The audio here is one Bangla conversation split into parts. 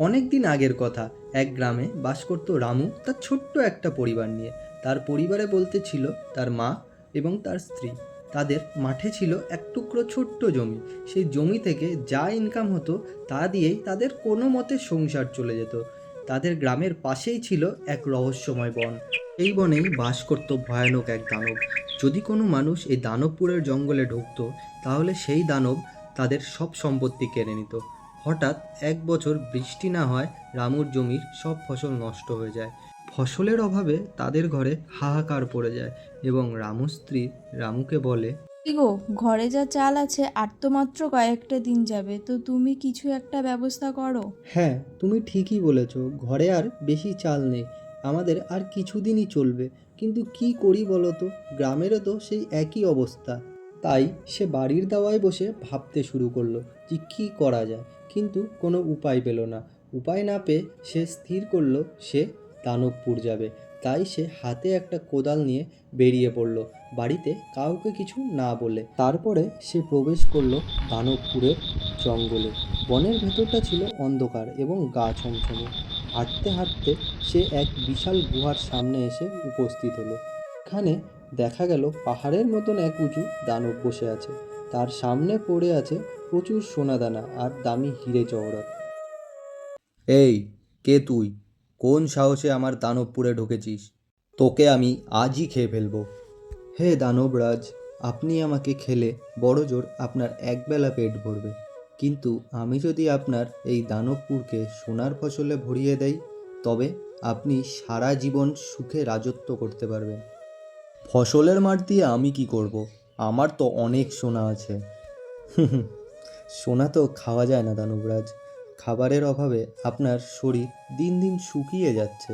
অনেক দিন আগের কথা। এক গ্রামে বাস করত রামু তার ছোট্ট একটা পরিবার নিয়ে। তার পরিবারে বলতে ছিল তার মা এবং তার স্ত্রী। তাদের মাঠে ছিল এক টুকরো ছোট্ট জমি। সেই জমি থেকে যা ইনকাম হতো তা দিয়েই তাদের কোনো মতে সংসার চলে যেত। তাদের গ্রামের পাশেই ছিল এক রহস্যময় বন। এই বনেই বাস করত ভয়ানক এক দানব। যদি কোনো মানুষ এই দানবপুরের জঙ্গলে ঢুকতো, তাহলে সেই দানব তাদের সব সম্পত্তি কেড়ে নিত। হঠাৎ এক বছর বৃষ্টি না হয়, রামুর জমির সব ফসল নষ্ট হয়ে যায়। ফসলের অভাবে তাদের ঘরে হাহাকার পড়ে যায় এবং রামুর স্ত্রী রামুকে বলে, কি গো, ঘরে যা চাল আছে আর তো মাত্র কয়েকটা দিন যাবে, তো তুমি কিছু একটা ব্যবস্থা করো। হ্যাঁ, তুমি ঠিকই বলেছ, ঘরে আর বেশি চাল নেই। আমাদের আর কিছুদিনই চলবে। কিন্তু কি করি বলো তো, গ্রামেরও তো সেই একই অবস্থা। তাই সে বাড়ির দাওয়ায় বসে ভাবতে শুরু করলো যে কী করা যায়। কিন্তু কোনো উপায় পেল না। উপায় না পেয়ে সে স্থির করলো সে দানবপুর যাবে। তাই সে হাতে একটা কোদাল নিয়ে বেরিয়ে পড়ল, বাড়িতে কাউকে কিছু না বলে। তারপরে সে প্রবেশ করলো দানবপুরের জঙ্গলে। বনের ভেতরটা ছিল অন্ধকার এবং গা ছমছমে। হাঁটতে হাঁটতে সে এক বিশাল গুহার সামনে এসে উপস্থিত হলো। এখানে দেখা গেল পাহাড়ের মতন এক উঁচু দানব বসে আছে। তার সামনে পড়ে আছে প্রচুর সোনাদানা আর দামি হিরে জহরত। এই, কে তুই? কোন সাহসে আমার দানবপুরে ঢুকেছিস? তোকে আমি আজই খেয়ে ফেলবো। হে দানবরাজ, আপনি আমাকে খেলে বড়জোর আপনার একবেলা পেট ভরবে। কিন্তু আমি যদি আপনার এই দানবপুরকে সোনার ফসলে ভরিয়ে দেই, তবে আপনি সারা জীবন সুখে রাজত্ব করতে পারবেন। ফসলের মাঠ দিয়ে আমি কি করব? আমার তো অনেক সোনা আছে। সোনা তো খাওয়া যায় না দানবরাজ। খাবারের অভাবে আপনার শরীর দিন দিন শুকিয়ে যাচ্ছে।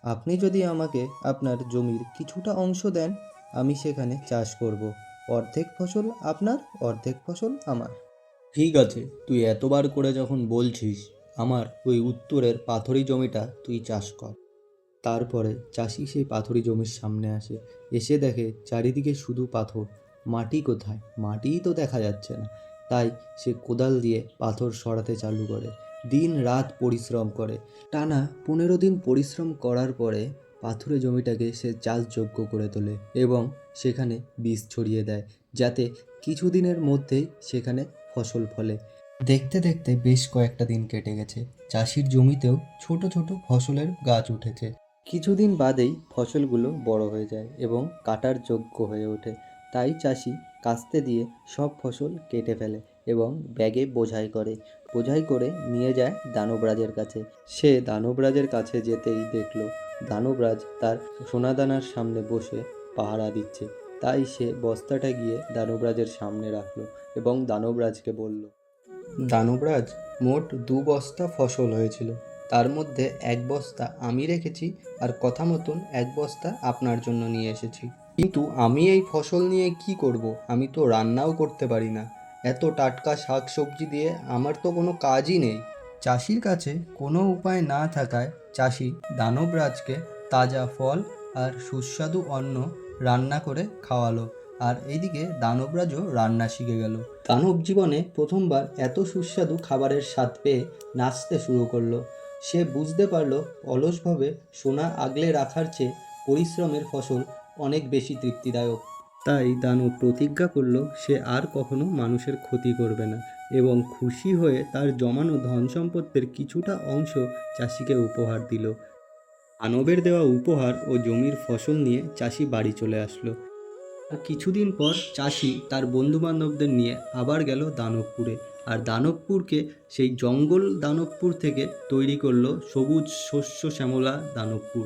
আপনি যদি আমাকে আপনার জমির কিছুটা অংশ দেন, আমি সেখানে চাষ করব। অর্ধেক ফসল আপনার, অর্ধেক ফসল আমার। ঠিক আছে, তুই এতবার করে যখন বলছিস, আমার ওই উত্তরের পাথরি জমিটা তুই চাষ কর। তারপরে চাষি সেই পাথুরে জমির সামনে আসে। এসে দেখে চারিদিকে শুধু পাথর। মাটি কোথায়? মাটিই তো দেখা যাচ্ছে না। তাই সে কোদাল দিয়ে পাথর সরাতে চালু করে। দিন রাত পরিশ্রম করে। টানা 15 দিন পরিশ্রম করার পরে পাথুরে জমিটাকে সে চাষযোগ্য করে তোলে এবং সেখানে বীজ ছড়িয়ে দেয়, যাতে কিছুদিনের মধ্যেই সেখানে ফসল ফলে। দেখতে দেখতে বেশ কয়েকটা দিন কেটে গেছে। চাষির জমিতেও ছোট ছোট ফসলের গাছ উঠেছে। কিছুদিন বাদেই ফসলগুলো বড় হয়ে যায় এবং কাটার যোগ্য হয়ে ওঠে। তাই চাষি কাস্তে দিয়ে সব ফসল কেটে ফেলে এবং ব্যাগে বোঝাই করে। বোঝাই করে নিয়ে যায় দানবরাজের কাছে। সে দানবরাজের কাছে যেতেই দেখলো দানবরাজ তার সোনাদানার সামনে বসে পাহারা দিচ্ছে। তাই সে বস্তাটা গিয়ে দানবরাজের সামনে রাখলো এবং দানবরাজকে বলল, দানবরাজ, মোট 2 বস্তা ফসল হয়েছিল। তার মধ্যে 1 বস্তা আমি রেখেছি আর কথা মতন 1 বস্তা আপনার জন্য নিয়ে এসেছি। কিন্তু আমি এই ফসল নিয়ে কি করব? আমি তো রান্নাও করতে পারি না। এত টাটকা শাক সবজি দিয়ে আমার তো কোনো কাজই নেই। চাষির কাছে কোনো উপায় না থাকায় চাষি দানবরাজকে তাজা ফল আর সুস্বাদু অন্ন রান্না করে খাওয়ালো। আর এইদিকে দানবরাজও রান্না শিখে গেল। দানব জীবনে প্রথমবার এত সুস্বাদু খাবারের স্বাদ পেয়ে নাচতে শুরু করলো। সে বুঝতে পারলো অলসভাবে সোনা আগলে রাখার চেয়ে পরিশ্রমের ফসল অনেক বেশি তৃপ্তিদায়ক। তাই দানব প্রতিজ্ঞা করলো সে আর কখনো মানুষের ক্ষতি করবে না এবং খুশি হয়ে তার জমানো ধন সম্পদের কিছুটা অংশ চাষিকে উপহার দিল। দানবের দেওয়া উপহার ও জমির ফসল নিয়ে চাষি বাড়ি চলে আসলো। আর কিছুদিন পর চাষি তার বন্ধুবান্ধবদের নিয়ে আবার গেল দানবপুরে। আর দানবপুরকে সেই জঙ্গল দানবপুর থেকে তৈরি করলো সবুজ শস্য শ্যামলা দানবপুর।